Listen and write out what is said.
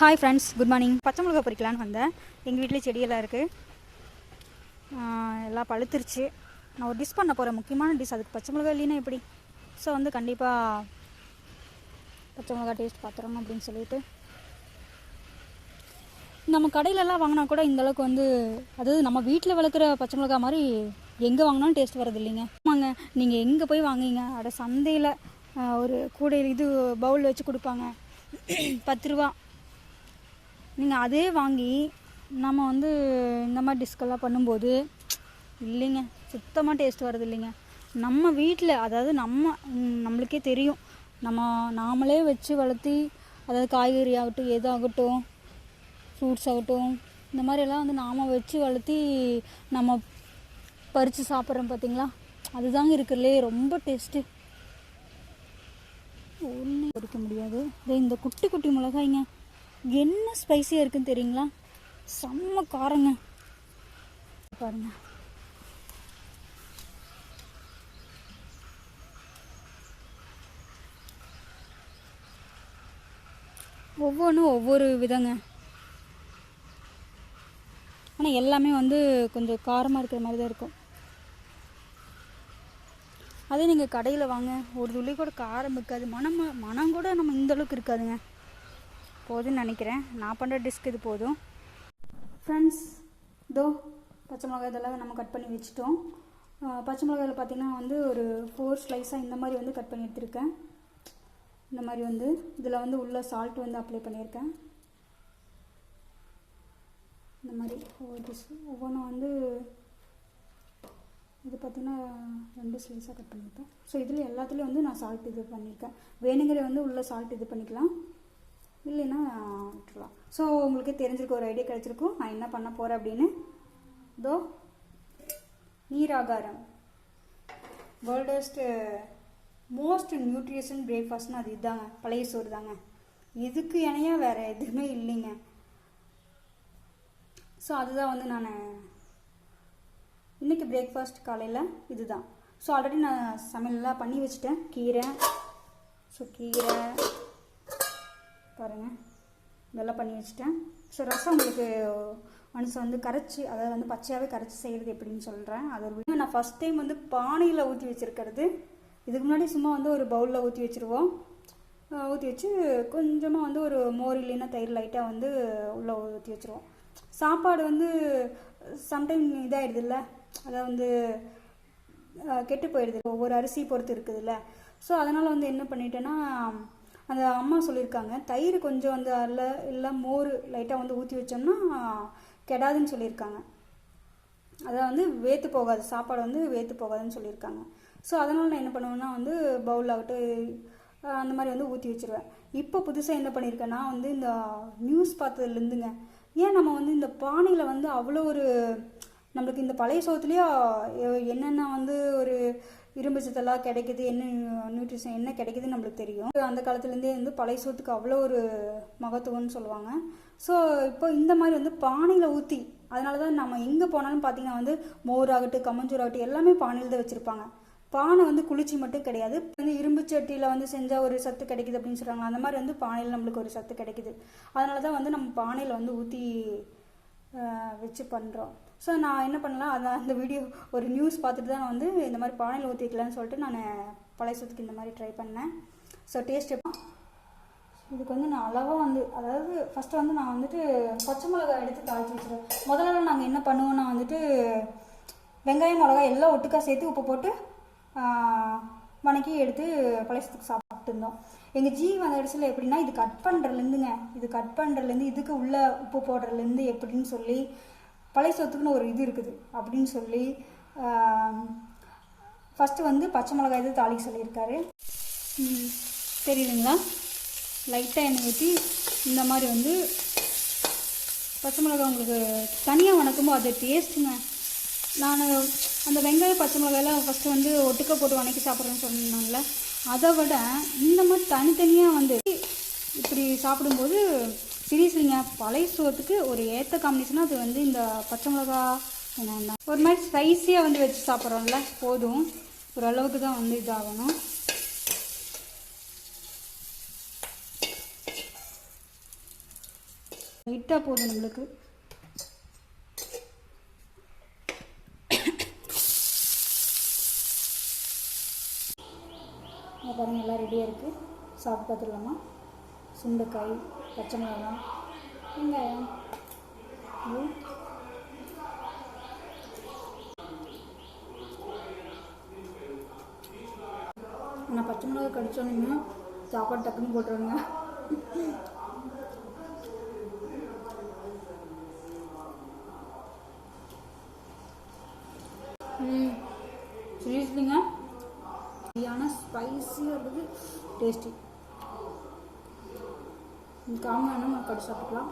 Hi friends, good morning. பச்சை மிளகா பறிக்கலான்னு வந்தேன். எங்கள் வீட்டிலே செடியெல்லாம் இருக்குது, எல்லாம் பழுத்துருச்சு. நான் ஒரு டிஷ் பண்ண போகிறேன், முக்கியமான டிஷ். அதுக்கு பச்சை மிளகா இல்லைன்னா எப்படி? ஸோ கண்டிப்பாக பச்சை மிளகா டேஸ்ட் பார்த்துறோம் அப்படின்னு சொல்லிட்டு நம்ம கடையிலலாம் வாங்கினா கூட இந்தளவுக்கு அதாவது நம்ம வீட்டில் வளர்க்குற பச்சை மிளகா மாதிரி எங்கே வாங்கினாலும் டேஸ்ட் வரது இல்லைங்க. ஆமாங்க, நீங்கள் எங்கே போய் வாங்குவீங்க? சந்தையில் ஒரு கூடையில் இது பவுல் வச்சு கொடுப்பாங்க, 10 ரூபா. நீங்கள் அதே வாங்கி நம்ம இந்த மாதிரி டிஷ்கெல்லாம் பண்ணும்போது இல்லைங்க, சுத்தமாக டேஸ்ட் வரது இல்லைங்க. நம்ம வீட்டில், அதாவது நம்மளுக்கே தெரியும், நாமளே வச்சு வளர்த்தி, அதாவது காய்கறி ஆகட்டும், எதாகட்டும், ஃப்ரூட்ஸ் ஆகட்டும், இந்த மாதிரியெல்லாம் நாம் வச்சு வளர்த்தி நம்ம பறித்து சாப்பிட்றோம் பார்த்தீங்களா? அதுதாங்க இருக்கிறதுலே ரொம்ப டேஸ்ட்டு. ஒன்றும் பறிக்க முடியாது. இந்த குட்டி குட்டி மிளகாய்ங்க என்ன ஸ்பைஸியாக இருக்குன்னு தெரியுங்களா? செம்ம காரங்க. பாருங்க, ஒவ்வொன்றும் ஒவ்வொரு விதங்க. ஆனால் எல்லாமே கொஞ்சம் காரமாக இருக்கிற மாதிரி தான் இருக்கும். அதே நீங்கள் கடையில் வாங்க, ஒரு துளி கூட காரம் இருக்காது, மனம் கூட நம்ம இந்தளவுக்கு இருக்காதுங்க. போதுன்னு நினைக்கிறேன். நான் பண்ணுற டிஷ்க்கு இது போதும். ஃப்ரெண்ட்ஸ், பச்சை மிளகாய் இதெல்லாம் நம்ம கட் பண்ணி வச்சுட்டோம். பச்சை மிளகாயில் பார்த்திங்கன்னா ஒரு 4 ஸ்லைஸாக இந்த மாதிரி கட் பண்ணி எடுத்துருக்கேன். இந்த மாதிரி இதில் உள்ள சால்ட் அப்ளை பண்ணியிருக்கேன். இந்த மாதிரி ஒவ்வொன்றும் இது பார்த்திங்கன்னா 2 ஸ்லைஸாக கட் பண்ணியிருக்கேன். ஸோ இதில் எல்லாத்துலேயும் நான் சால்ட் இது பண்ணியிருக்கேன். வேணுங்கிற உள்ள சால்ட் இது பண்ணிக்கலாம், இல்லைன்னா விட்டுருலாம். ஸோ உங்களுக்கே தெரிஞ்சிருக்கும், ஒரு ஐடியா கிடச்சிருக்கும் நான் என்ன பண்ண போகிறேன் அப்படின்னு. நீராகாரம், வேர்ல்டஸ்ட் மோஸ்ட் நியூட்ரிஷன் பிரேக்ஃபாஸ்ட்னு அது இதுதாங்க, பழைய சோறு தாங்க. இதுக்கு இணையாக வேறு எதுவுமே இல்லைங்க. ஸோ அதுதான் நான் இன்றைக்கி பிரேக்ஃபாஸ்ட் காலையில் இதுதான். ஸோ ஆல்ரெடி நான் சமையல்லாம் பண்ணி வச்சுட்டேன். கீரை பாருங்கள், இதெல்லாம் பண்ணி வச்சுட்டேன். ஸோ ரசம் உங்களுக்கு மனுஷன் கரைச்சி, அதாவது பச்சையாகவே கரைச்சி செய்கிறது எப்படின்னு சொல்கிறேன். அது ஒரு வீடியோ. நான் ஃபஸ்ட் டைம் பானையில் ஊற்றி வச்சுருக்கிறது. இதுக்கு முன்னாடி சும்மா ஒரு பவுலில் ஊற்றி வச்சுருவோம். ஊற்றி வச்சு கொஞ்சமாக ஒரு மோர் இல்லைன்னா தயிர் லைட்டாக உள்ளே ஊற்றி வச்சுருவோம். சாப்பாடு சம்டைம் இதாகிடுது இல்லை, அதாவது கெட்டு போயிடுது, ஒவ்வொரு அரிசி பொறுத்து இருக்குதுல்ல. ஸோ அதனால் என்ன பண்ணிட்டேன்னா, அந்த அம்மா சொல்லியிருக்காங்க, தயிர் கொஞ்சம் அதில் இல்லை மோர் லைட்டாக ஊற்றி வச்சோம்னா கெடாதுன்னு சொல்லியிருக்காங்க. அதை வேற்று போகாது, சாப்பாடு வேற்று போகாதுன்னு சொல்லியிருக்காங்க. ஸோ அதனால் நான் என்ன பண்ணுவேன்னா பவுல் ஆகட்டும் அந்த மாதிரி ஊற்றி வச்சுருவேன். இப்போ புதுசாக என்ன பண்ணியிருக்கேன்னா இந்த நியூஸ் பார்த்ததுலேருந்துங்க, ஏன் நம்ம இந்த பானையில் அவ்வளோ ஒரு நம்மளுக்கு இந்த பழைய சோத்துலேயே என்னென்ன ஒரு இரும்பு சத்தெல்லாம் கிடைக்குது, என்ன நியூட்ரிஷன் என்ன கிடைக்குதுன்னு நம்மளுக்கு தெரியும். அந்த காலத்துலேருந்தே பழைய சோத்துக்கு அவ்வளோ ஒரு மகத்துவம்னு சொல்லுவாங்க. ஸோ இப்போ இந்த மாதிரி பானையில் ஊற்றி, அதனால தான் நம்ம எங்கே போனாலும் பார்த்தீங்கன்னா மோர் ஆகட்டும், கம்மஞ்சூர் ஆகட்டும், எல்லாமே பானையில் தான் வச்சுருப்பாங்க. பானை குளிர்ச்சி மட்டும் கிடையாது, இரும்பு சட்டியில் செஞ்சால் ஒரு சத்து கிடைக்குது அப்படின்னு சொல்கிறாங்க. அந்த மாதிரி பானையில் நம்மளுக்கு ஒரு சத்து கிடைக்குது. அதனால தான் நம்ம பானையில் ஊற்றி வச்சு பண்ணுறோம். ஸோ நான் என்ன பண்ணலாம், அந்த வீடியோ ஒரு நியூஸ் பார்த்துட்டு தான் நான் இந்த மாதிரி பானையில் ஊற்றி வைக்கலான்னு சொல்லிட்டு நான் பழைய சத்துக்கு இந்த மாதிரி ட்ரை பண்ணேன். ஸோ டேஸ்ட் இதுக்கு நான் அளவாக அதாவது ஃபஸ்ட்டு நான் பச்சை மிளகாய் எடுத்து தாளித்து வச்சுருவேன். முதல்ல நாங்கள் என்ன பண்ணுவோன்னா வெங்காயம் மிளகாய் எல்லாம் ஒட்டுக்கா சேர்த்து உப்பு போட்டு வணக்கி எடுத்து பழைய சத்துக்கு சாப்பிட்டு இருந்தோம். எங்கள் ஜீ வந்த இடத்துல எப்படின்னா, இது கட் பண்ணுறதுலேருந்து இதுக்கு உள்ள உப்பு போடுறதுலேருந்து எப்படின்னு சொல்லி பழைய சோத்துக்குன்னு ஒரு இது இருக்குது அப்படின்னு சொல்லி ஃபஸ்ட்டு பச்சை மிளகாய் இது தாளிக்க சொல்லியிருக்காரு. தெரியுதுங்களா? லைட்டாக எண்ணெய் ஊற்றி இந்த மாதிரி பச்சை மிளகாய் உங்களுக்கு தனியாக வணக்கும்போது அது டேஸ்ட்டுங்க. நான் அந்த வெங்காயம் பச்சை மிளகாயெல்லாம் ஃபஸ்ட்டு ஒட்டுக்க போட்டு வணக்கி சாப்பிட்றேன்னு சொன்னாங்கல்ல, அதை விட இந்த மாதிரி தனித்தனியாக இப்படி சாப்பிடும்போது சீரியஸ்லிங்க, பழைய சோத்துக்கு ஒரு ஏற்ற காம்பினேஷனாக அது இந்த பச்சை மிளகா என்ன ஒரு மாதிரி ஸ்பைஸியாக வச்சு சாப்பிட்றோம்ல, போதும். ஓரளவுக்கு தான் இதாகணும். லைட்டாக போதும் நம்மளுக்கு. பாருங்கள் எல்லாம் ரெடியாக இருக்குது. சாப்பிட்டு பார்த்துடலாமா? சுண்டைக்காய், பச்சை மிளகாய், வெங்காயம். நான் பச்சை மிளகாய் கடிச்சோன்னே சாப்பாடு டக்குன்னு போட்டுருங்க. சீரியஸ்லிங்க சரியான ஸ்பைஸியாக இருக்குது, டேஸ்டி. காம வேணும் கடிச்சு சாப்பிட்டுக்கலாம்.